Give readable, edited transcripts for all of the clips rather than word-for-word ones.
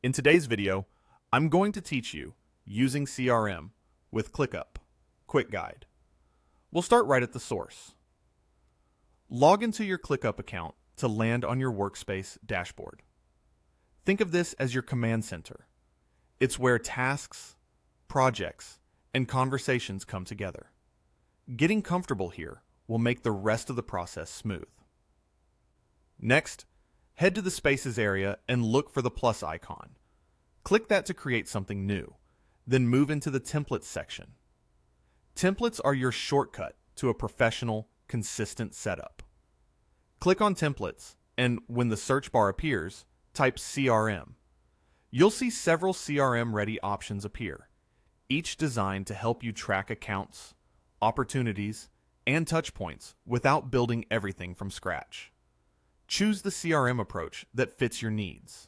In today's video, I'm going to teach you using CRM with ClickUp Quick Guide. We'll start right at the source. Log into your ClickUp account to land on your workspace dashboard. Think of this as your command center. It's where tasks, projects, and conversations come together. Getting comfortable here will make the rest of the process smooth. Next, head to the Spaces area and look for the plus icon. Click that to create something new, then move into the Templates section. Templates are your shortcut to a professional, consistent setup. Click on Templates, and when the search bar appears, type CRM. You'll see several CRM-ready options appear, each designed to help you track accounts, opportunities, and touchpoints without building everything from scratch. Choose the CRM approach that fits your needs.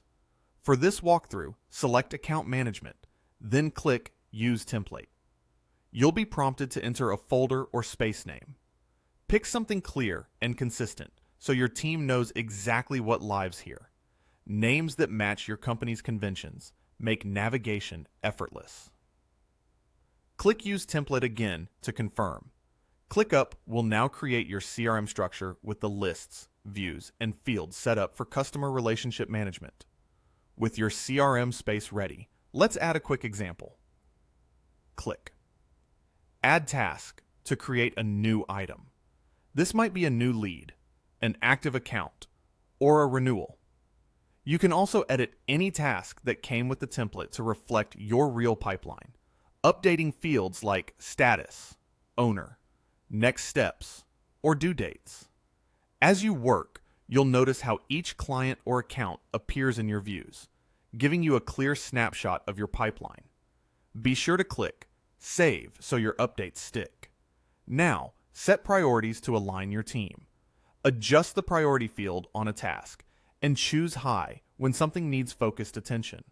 For this walkthrough, select Account Management, then click Use Template. You'll be prompted to enter a folder or space name. Pick something clear and consistent so your team knows exactly what lives here. Names that match your company's conventions make navigation effortless. Click Use Template again to confirm. ClickUp will now create your CRM structure with the lists, views, and fields set up for customer relationship management. With your CRM space ready, let's add a quick example. Click. Add task to create a new item. This might be a new lead, an active account, or a renewal. You can also edit any task that came with the template to reflect your real pipeline, updating fields like status, owner, next steps, or due dates. As you work, you'll notice how each client or account appears in your views, giving you a clear snapshot of your pipeline. Be sure to click Save so your updates stick. Now, set priorities to align your team. Adjust the priority field on a task and choose High when something needs focused attention.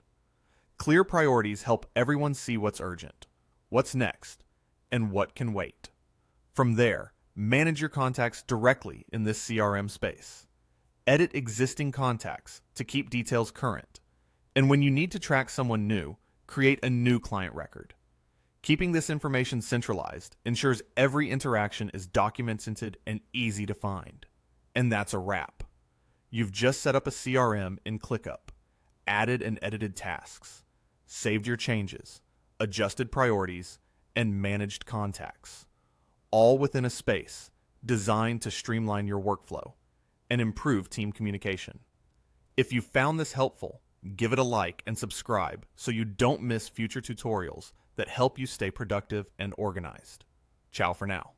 Clear priorities help everyone see what's urgent, what's next, and what can wait. From there, manage your contacts directly in this CRM space. Edit existing contacts to keep details current. And when you need to track someone new, create a new client record. Keeping this information centralized ensures every interaction is documented and easy to find. And that's a wrap. You've just set up a CRM in ClickUp, added and edited tasks, saved your changes, adjusted priorities, and managed contacts, all within a space designed to streamline your workflow and improve team communication. If you found this helpful, give it a like and subscribe so you don't miss future tutorials that help you stay productive and organized. Ciao for now.